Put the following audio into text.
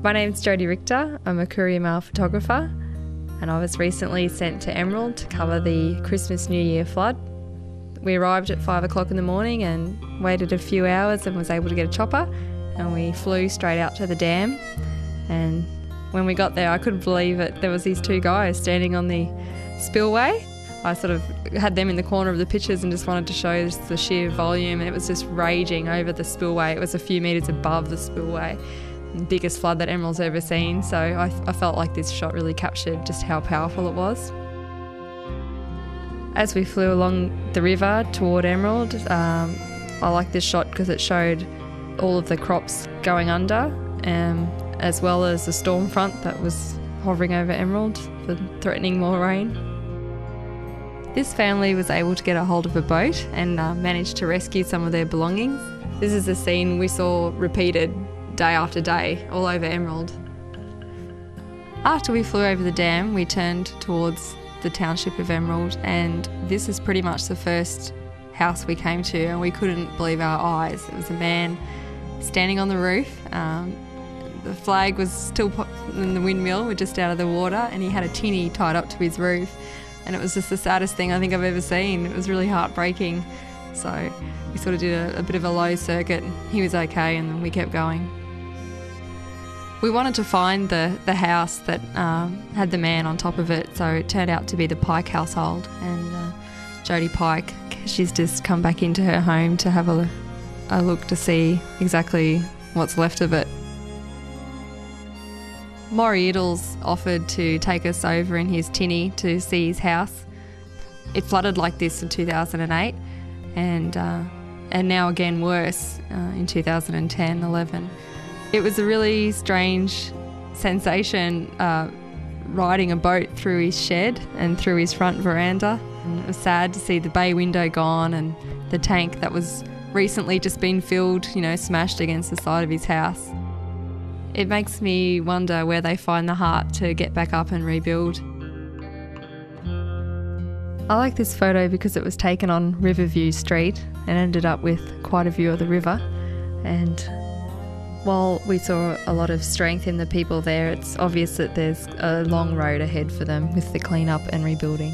My name's Jodie Richter. I'm a courier mail photographer, and I was recently sent to Emerald to cover the Christmas New Year flood. We arrived at 5 o'clock in the morning and waited a few hours and was able to get a chopper, and we flew straight out to the dam. And when we got there, I couldn't believe it. There was these two guys standing on the spillway. I sort of had them in the corner of the pictures and just wanted to show just the sheer volume, and it was just raging over the spillway. It was a few metres above the spillway. The biggest flood that Emerald's ever seen, so I felt like this shot really captured just how powerful it was. As we flew along the river toward Emerald, I liked this shot because it showed all of the crops going under, as well as the storm front that was hovering over Emerald, threatening more rain. This family was able to get a hold of a boat and managed to rescue some of their belongings. This is a scene we saw repeated day after day all over Emerald. After we flew over the dam, we turned towards the township of Emerald, and this is pretty much the first house we came to, and we couldn't believe our eyes. It was a man standing on the roof. The flag was still in the windmill, we're just out of the water, and he had a tinny tied up to his roof, and it was just the saddest thing I think I've ever seen. It was really heartbreaking. So we sort of did a bit of a low circuit. He was okay, and then we kept going. We wanted to find the house that had the man on top of it, so it turned out to be the Pike household. And Jodie Pike, she's just come back into her home to have a look to see exactly what's left of it. Maury Iddles offered to take us over in his tinny to see his house. It flooded like this in 2008, and now again worse in 2010-11. It was a really strange sensation riding a boat through his shed and through his front veranda. And it was sad to see the bay window gone and the tank that was recently just been filled, smashed against the side of his house. It makes me wonder where they find the heart to get back up and rebuild. I like this photo because it was taken on Riverview Street and ended up with quite a view of the river. And while we saw a lot of strength in the people there, it's obvious that there's a long road ahead for them with the clean-up and rebuilding.